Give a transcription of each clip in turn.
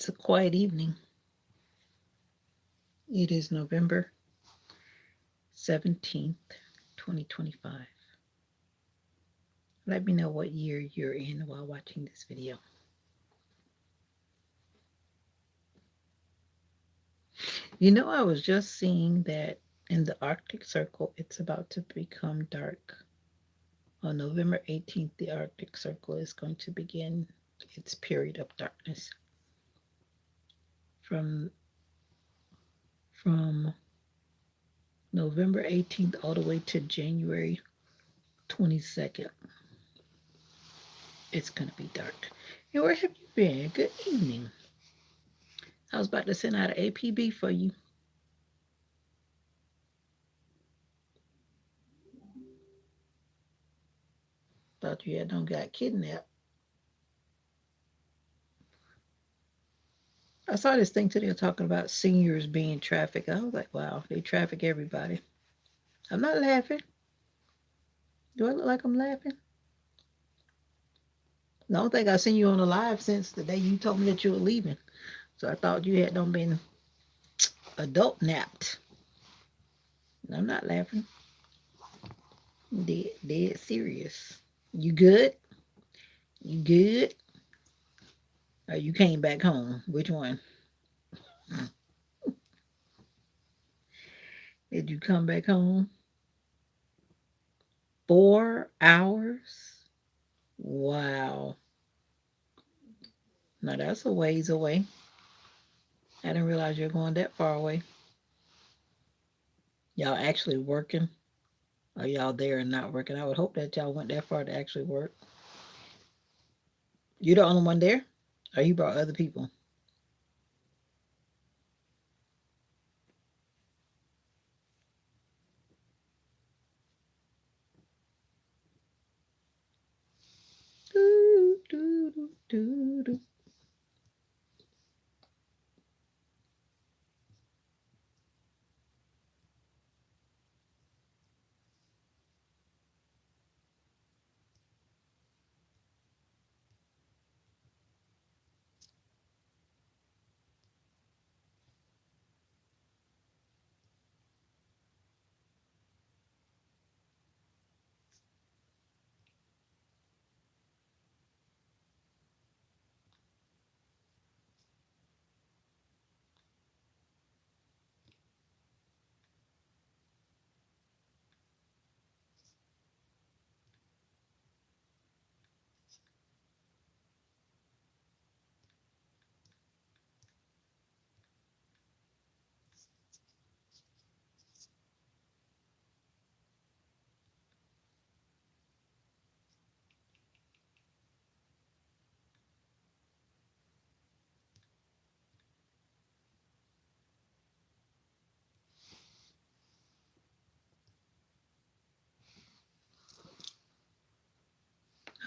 It's a quiet evening. It is November 17th, 2025. Let me know what year you're in while watching this video. I was just seeing that in the Arctic Circle, it's about to become dark. On November 18th, the Arctic Circle is going to begin its period of darkness. From from November 18th all the way to January 22nd, it's going to be dark. And where have you been? Good evening. I was about to send out an APB for you. Thought you had done got kidnapped. I saw this thing today talking about seniors being trafficked. I was like, wow, they traffic everybody. I'm not laughing. Do I look like I'm laughing? I don't think I've seen you on a live since the day you told me that you were leaving. So I thought you had done been adult napped. I'm not laughing. Dead serious. You good? You good? Or you came back home? Which one? Did you come back home? 4 hours? Wow. Now that's a ways away. I didn't realize you're going that far away. Y'all actually working? Are y'all there and not working? I would hope that y'all went that far to actually work. You the only one there? Or you brought other people? Doo, doo, doo, doo, doo.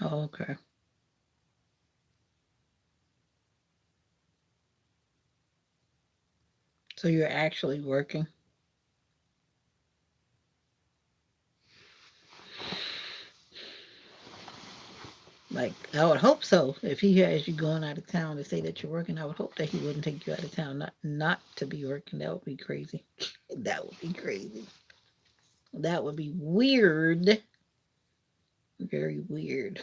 Oh, okay. So you're actually working? Like, I would hope so. If he has you going out of town to say that you're working, I would hope that he wouldn't take you out of town not to be working. That would be crazy. That would be crazy. That would be weird. Very weird.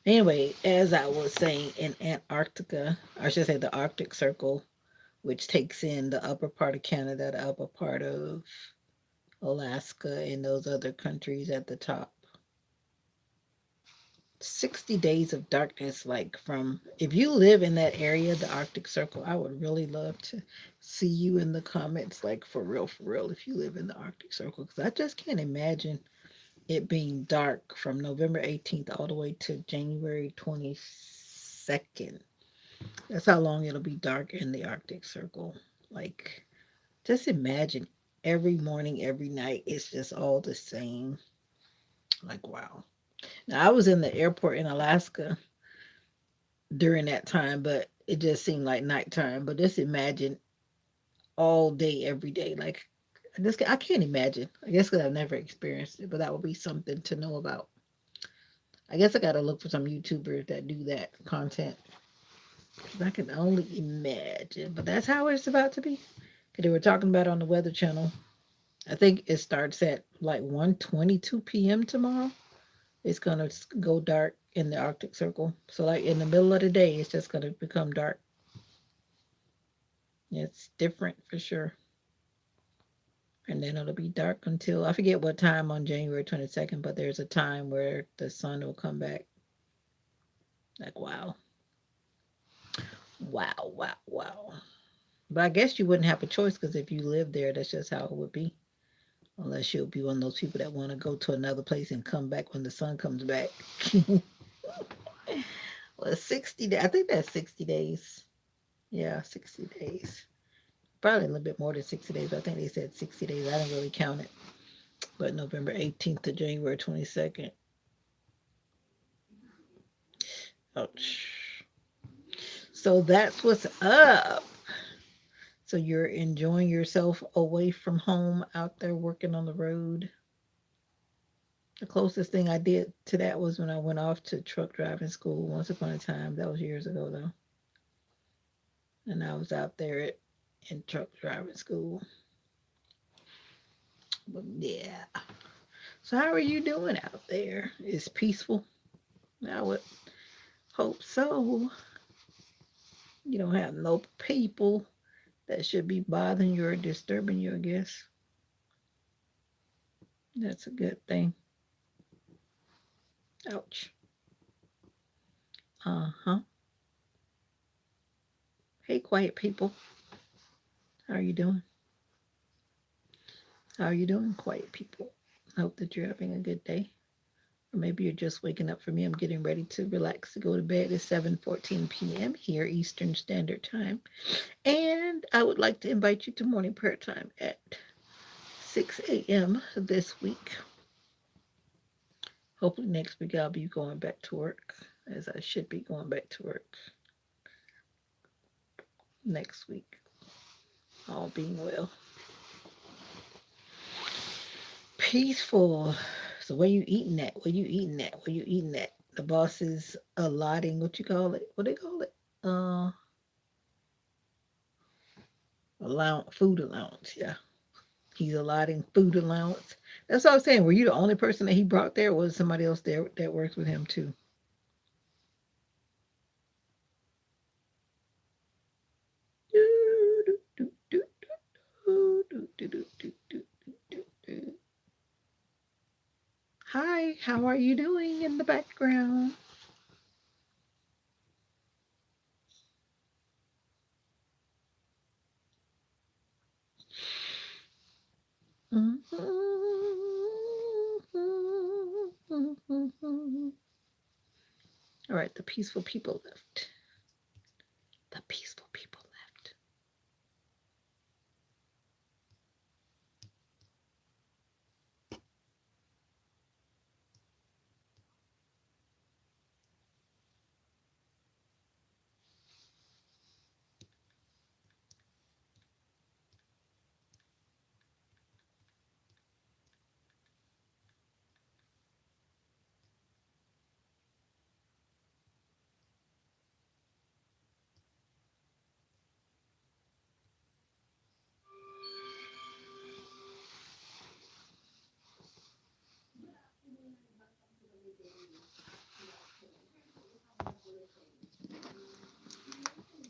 Anyway, as I was saying, in Antarctica, I should say the Arctic Circle, which takes in the upper part of Canada, the upper part of Alaska, and those other countries at the top. 60 days of darkness, like from if you live in that area, the Arctic Circle, I would really love to see you in the comments, like for real, if you live in the Arctic Circle, because I just can't imagine it being dark from November 18th all the way to January 22nd. That's how long it'll be dark in the Arctic Circle. Like, just imagine every morning, every night, it's just all the same. Like, wow. Now, I was in the airport in Alaska during that time, but it just seemed like nighttime. But just imagine all day, every day. Like, I can't imagine. I guess because I've never experienced it, but that would be something to know about. I guess I got to look for some YouTubers that do that content. 'Cause I can only imagine. But that's how it's about to be. 'Cause they were talking about it on the Weather Channel. I think it starts at like 1:22 p.m. tomorrow. It's gonna go dark in the Arctic Circle. So like in the middle of the day, it's just gonna become dark. It's different for sure. And then it'll be dark until I forget what time on January 22nd, but there's a time where the sun will come back. Like wow, wow, wow, wow. But I guess you wouldn't have a choice because if you live there, that's just how it would be. Unless you'll be one of those people that want to go to another place and come back when the sun comes back. Well, 60 days. I think that's 60 days. Yeah, 60 days. Probably a little bit more than 60 days. But I think they said 60 days. I didn't really count it. But November 18th to January 22nd. Ouch. So that's what's up. So you're enjoying yourself away from home out there working on the road. The closest thing I did to that was when I went off to truck driving school once upon a time. That was years ago though. And I was out there in truck driving school. But yeah. So how are you doing out there? It's peaceful. I would hope so. You don't have no people that should be bothering you or disturbing you, I guess. That's a good thing. Ouch. Uh-huh. Hey, quiet people. How are you doing? How are you doing, quiet people? I hope that you're having a good day. Or maybe you're just waking up. For me, I'm getting ready to relax to go to bed. It's 7:14 p.m. here, Eastern Standard Time. And I would like to invite you to morning prayer time at 6 a.m. this week. Hopefully next week I'll be going back to work, as I should be going back to work next week, all being well. Peaceful. So where you eating at? Where you eating at? Where you eating at? The boss is allotting what you call it? What they call it? Allowance, food allowance. Yeah, he's allotting food allowance. That's what I was saying. Were you the only person that he brought there, or was somebody else there that works with him too? Hi, how are you doing in the background? All right, the peaceful people left. The peaceful people left.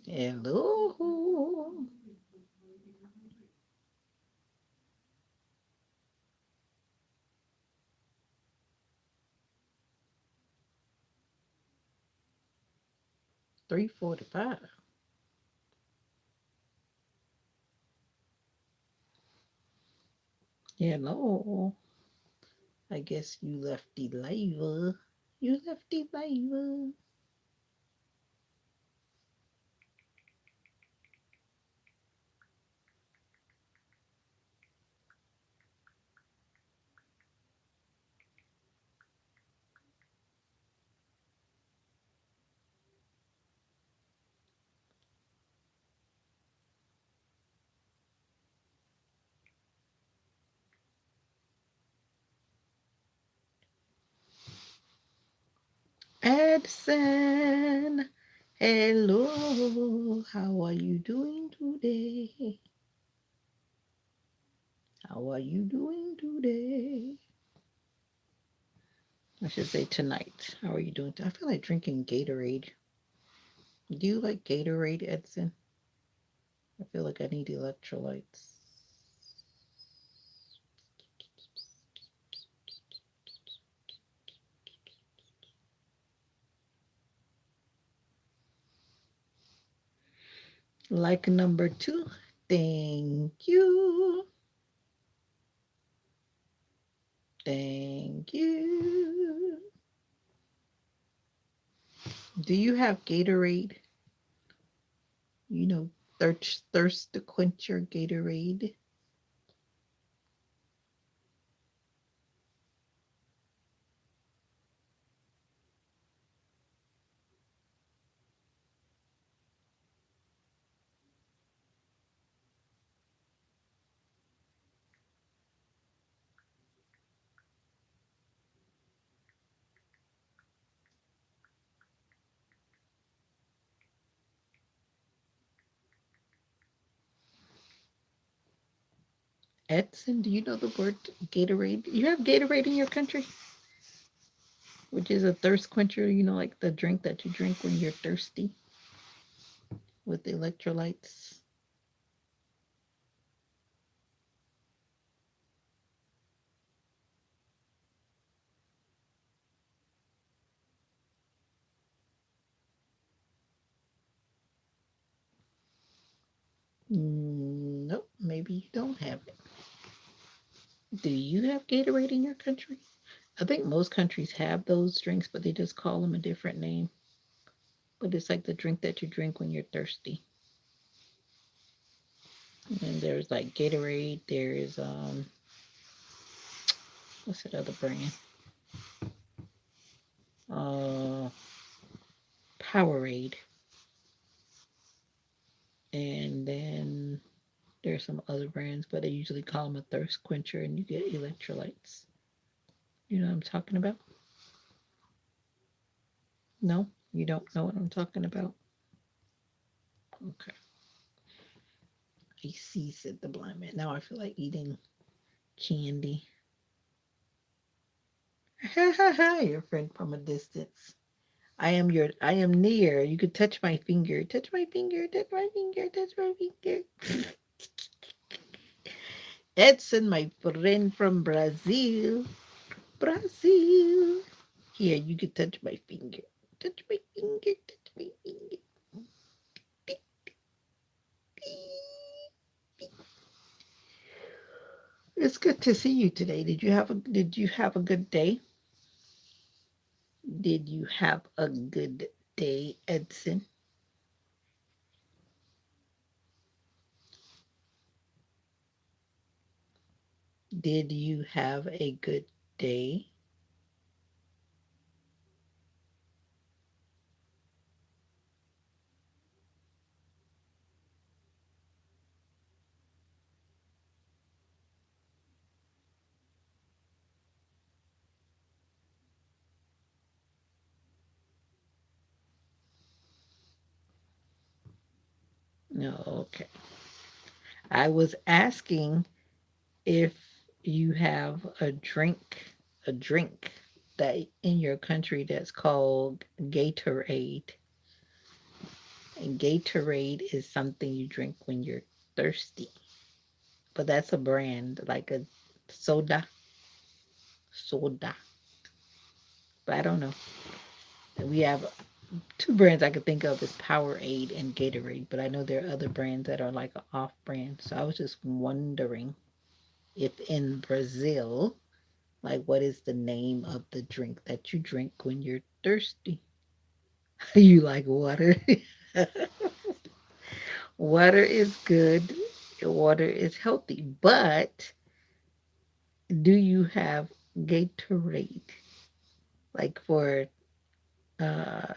Hello. 3:45. Hello. I guess you left the live. You left the live. Edson. Hello, how are you doing today? How are you doing today? I should say tonight. How are you doing? I feel like drinking Gatorade. Do you like Gatorade, Edson? I feel like I need electrolytes. Like number two. Thank you. Thank you. Do you have Gatorade? You know, thirst to quench your Gatorade. Edson, do you know the word Gatorade? You have Gatorade in your country, which is a thirst quencher, like the drink that you drink when you're thirsty with electrolytes. Nope, maybe you don't have it. Do you have Gatorade in your country? I think most countries have those drinks, but they just call them a different name. But it's like the drink that you drink when you're thirsty. And there's like Gatorade, there's what's that other brand? Uh Powerade. And then there's some other brands, but they usually call them a thirst quencher and you get electrolytes. You know what I'm talking about? No? You don't know what I'm talking about? Okay. I see, said the blind man. Now I feel like eating candy. Ha ha ha, your friend from a distance. I am near. You could touch my finger. Touch my finger, touch my finger, touch my finger. Edson, my friend from Brazil. Brazil. Here, you can touch my finger. Touch my finger, touch my finger. It's good to see you today. Did you have a good day? Did you have a good day, Edson? Did you have a good day? No, okay. I was asking if you have a drink that in your country that's called Gatorade. And Gatorade is something you drink when you're thirsty. But that's a brand, like a soda, soda. But I don't know. We have two brands I could think of is Powerade and Gatorade, but I know there are other brands that are like an off brand. So I was just wondering if in Brazil, like what is the name of the drink that you drink when you're thirsty? You like water? Water is good. Water is healthy. But do you have Gatorade? Like for uh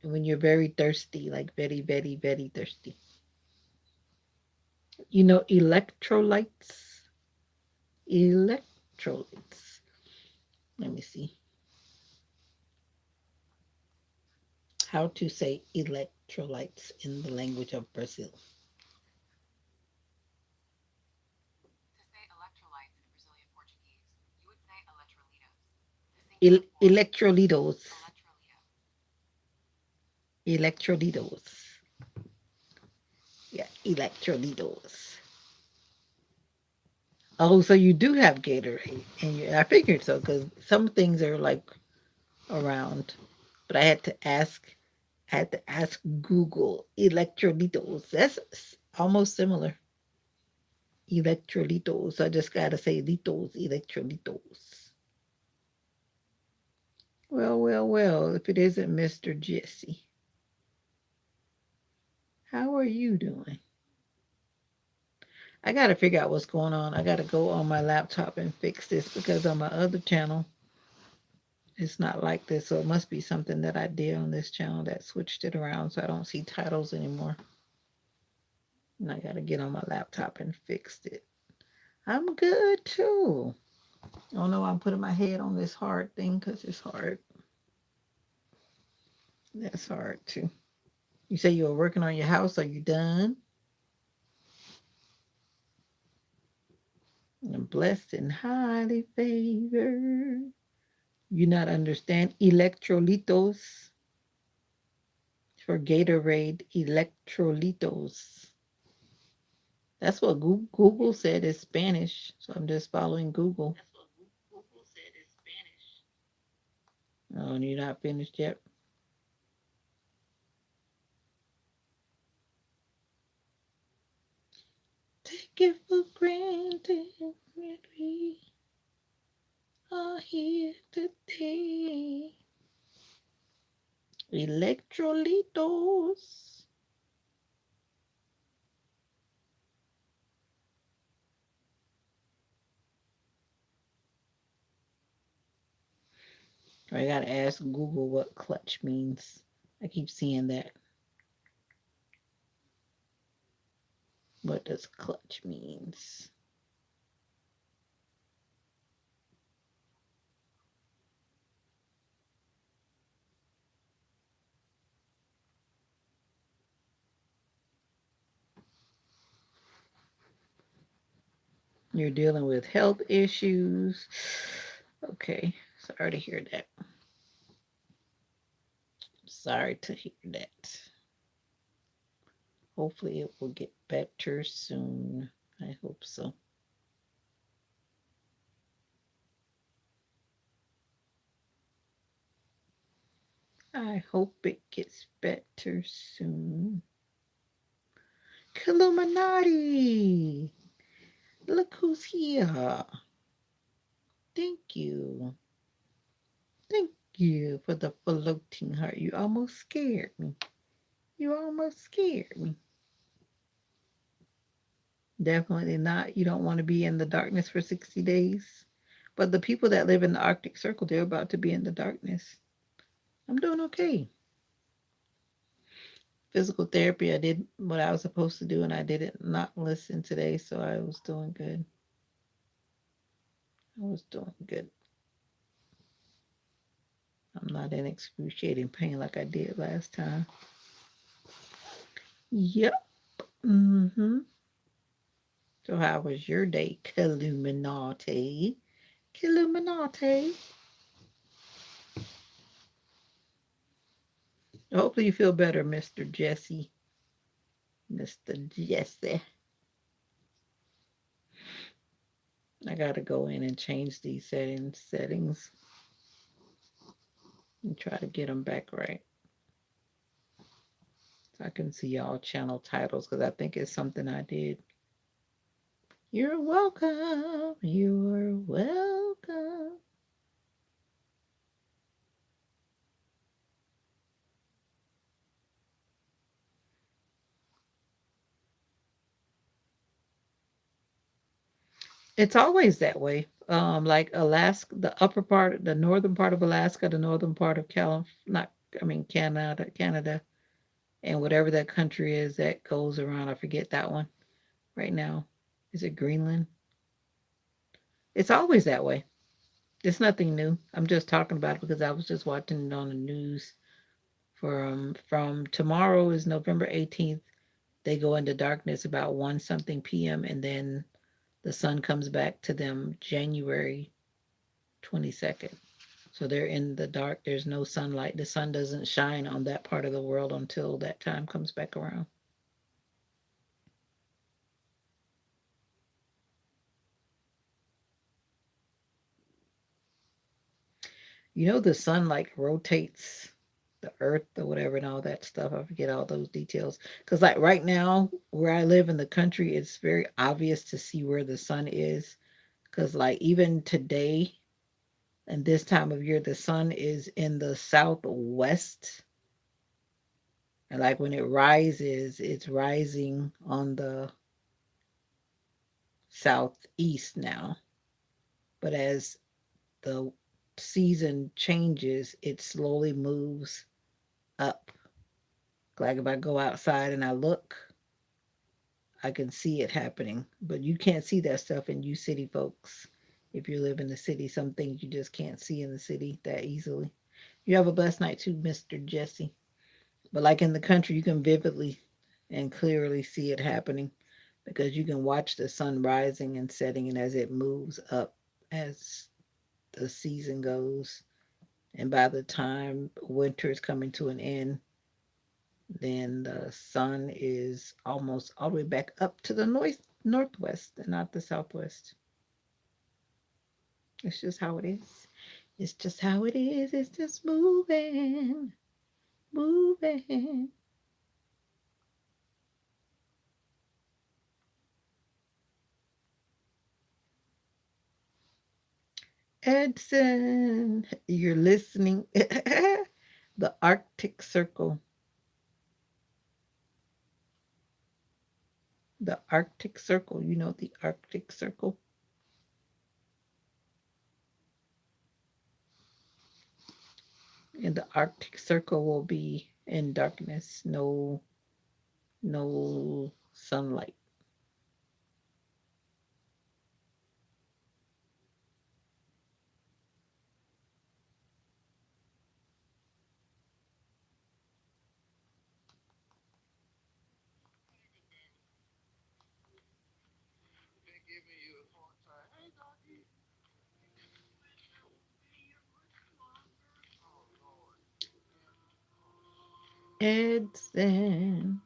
when you're very thirsty, like very, very, very thirsty. Electrolytes. Electrolytes. Let me see. How to say electrolytes in the language of Brazil. Electrolitos. Electrolitos. Yeah, electrolitos. Oh, so you do have Gatorade, and I figured so because some things are like around, but I had to ask Google electrolitos. That's almost similar. Electrolitos. I just gotta say litos, electrolitos. Well, well, well. If it isn't Mr. Jesse, how are you doing? I gotta figure out what's going on. I gotta go on my laptop and fix this because on my other channel it's not like this. So it must be something that I did on this channel that switched it around so I don't see titles anymore. And I gotta get on my laptop and fix it. I'm good too. Oh no, I'm putting my head on this hard thing because it's hard. That's hard too. You say you were working on your house. Are you done? I'm blessed and highly favored. You not understand electrolitos for Gatorade electrolitos. That's what Google said is Spanish. So I'm just following Google. Oh, and you're not finished yet? Take it for granted that we are here today. Electrolitos. I gotta ask Google what clutch means. I keep seeing that. What does clutch means? You're dealing with health issues. Okay, sorry to hear that. Sorry to hear that. Hopefully, it will get better soon. I hope so. I hope it gets better soon. Illuminati! Look who's here. Thank you. Thank you for the floating heart. You almost scared me. You almost scared me. Definitely not. You don't want to be in the darkness for 60 days. But the people that live in the Arctic Circle, they're about to be in the darkness. I'm doing okay. Physical therapy, I did what I was supposed to do and I did it not listen today, so I was doing good. I was doing good. I'm not in excruciating pain like I did last time. Yep. Mm-hmm. So how was your day, Illuminati? Illuminati. Hopefully you feel better, Mr. Jesse. Mr. Jesse. I gotta go in and change these settings and try to get them back right. So I can see y'all channel titles because I think it's something I did. You're welcome. You're welcome. It's always that way. Like Alaska, the upper part, the northern part of Alaska, the northern part of not, I mean Canada, and whatever that country is that goes around. I forget that one right now. Is it Greenland? It's always that way. It's nothing new. I'm just talking about it because I was just watching it on the news From tomorrow is November 18th. They go into darkness about 1 something p.m. and then the sun comes back to them January 22nd. So they're in the dark. There's no sunlight. The sun doesn't shine on that part of the world until that time comes back around. You know, the sun like rotates the earth or whatever and all that stuff. I forget all those details. Because, like, right now, where I live in the country, it's very obvious to see where the sun is. Because, like, even today and this time of year, the sun is in the southwest. And, like, when it rises, it's rising on the southeast now. But as the season changes, it slowly moves up. Like if I go outside and I look, I can see it happening. But you can't see that stuff in you city folks. If you live in the city, some things you just can't see in the city that easily. You have a blessed night too, Mr. Jesse. But like in the country, you can vividly and clearly see it happening because you can watch the sun rising and setting and as it moves up as the season goes. And by the time winter is coming to an end, then the sun is almost all the way back up to the northwest and not the southwest. It's just how it is. It's just how it is. It's just moving, moving. Edson, you're listening. The Arctic Circle. The Arctic Circle. You know the Arctic Circle? And the Arctic Circle will be in darkness. No sunlight. Edson.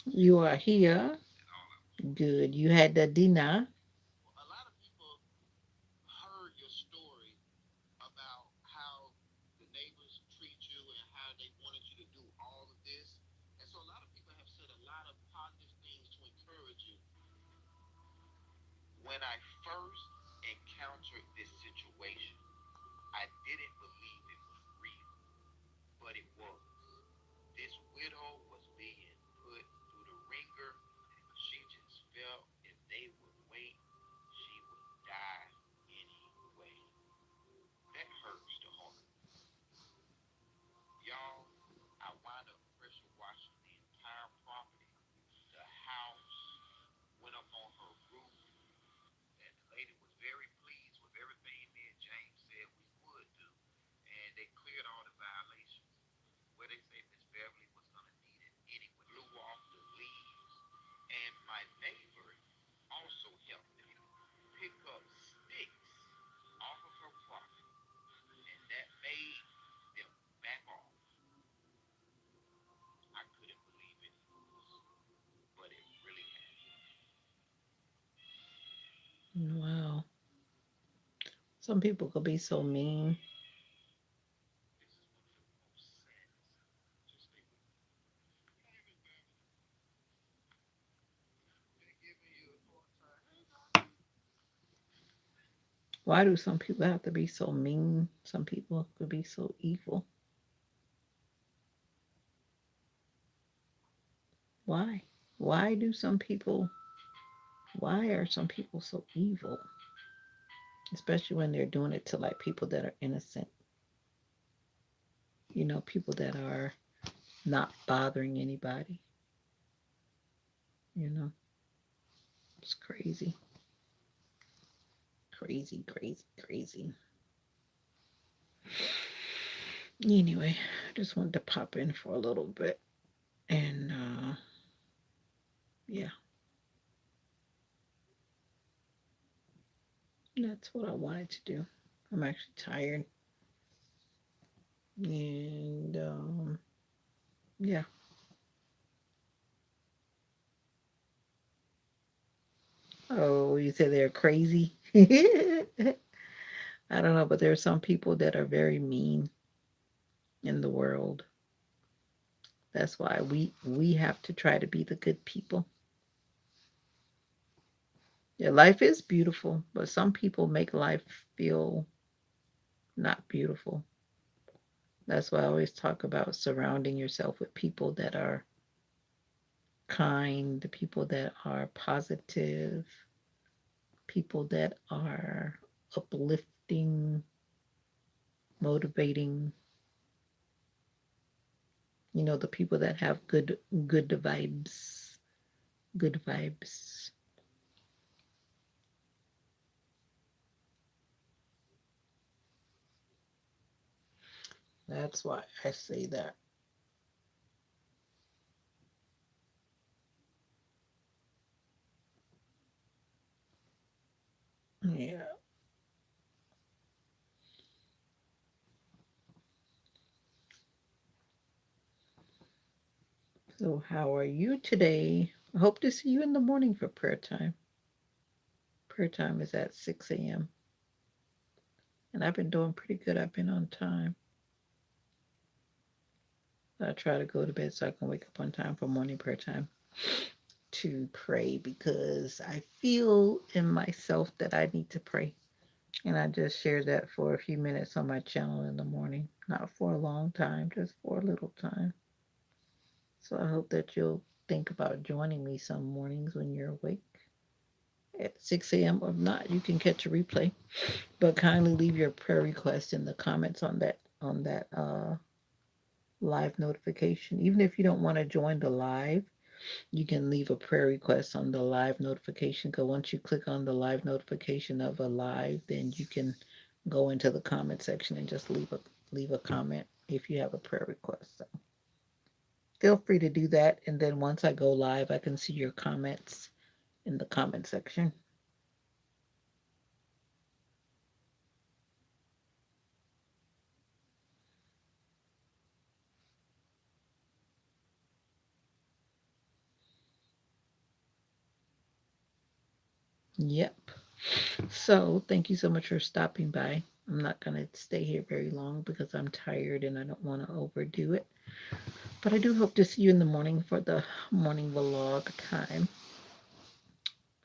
You are here. Good. You had the dinner. Wow. Some people could be so mean. Why do some people have to be so mean? Some people could be so evil. Why? Why do some people, why are some people so evil? Especially when they're doing it to like people that are innocent. People that are not bothering anybody. You know, it's crazy, crazy, crazy, crazy. Anyway, I just wanted to pop in for a little bit. And yeah, that's what I wanted to do. I'm actually tired. And yeah. Oh, you say they're crazy? I don't know, but there are some people that are very mean in the world. That's why we have to try to be the good people. Yeah, life is beautiful, but some people make life feel not beautiful. That's why I always talk about surrounding yourself with people that are kind, people that are positive, people that are uplifting, motivating, the people that have good vibes, good vibes. That's why I say that. Yeah. So how are you today? I hope to see you in the morning for prayer time. Prayer time is at 6 a.m. And I've been doing pretty good. I've been on time. I try to go to bed so I can wake up on time for morning prayer time to pray because I feel in myself that I need to pray. And I just shared that for a few minutes on my channel in the morning. Not for a long time, just for a little time. So I hope that you'll think about joining me some mornings when you're awake at 6 a.m. or not. You can catch a replay, but kindly leave your prayer request in the comments on that live notification. Even if you don't want to join the live, you can leave a prayer request on the live notification. Because once you click on the live notification of a live, then you can go into the comment section and just leave a comment if you have a prayer request. So feel free to do that, and then once I go live, I can see your comments in the comment section. Yep. So thank you so much for stopping by. I'm not going to stay here very long because I'm tired and I don't want to overdo it. But I do hope to see you in the morning for the morning vlog time.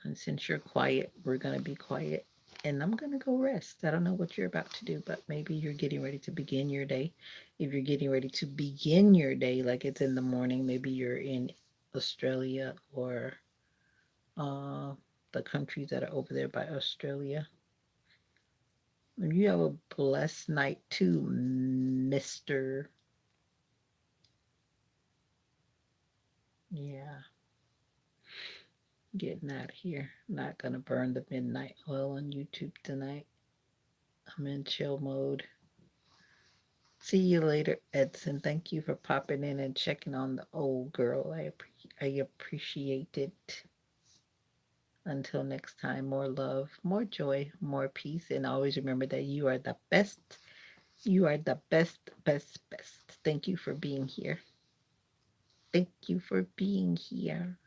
And since you're quiet, we're going to be quiet. And I'm going to go rest. I don't know what you're about to do, but maybe you're getting ready to begin your day. If you're getting ready to begin your day, like it's in the morning, maybe you're in Australia or uh, the countries that are over there by Australia. You have a blessed night too, Mr. Yeah, getting out of here. Not gonna burn the midnight oil on YouTube tonight. I'm in chill mode. See you later, Edson. Thank you for popping in and checking on the old girl. I appreciate it. Until next time, more love, more joy, more peace, and always remember that you are the best. You are the best, best, best. Thank you for being here. Thank you for being here.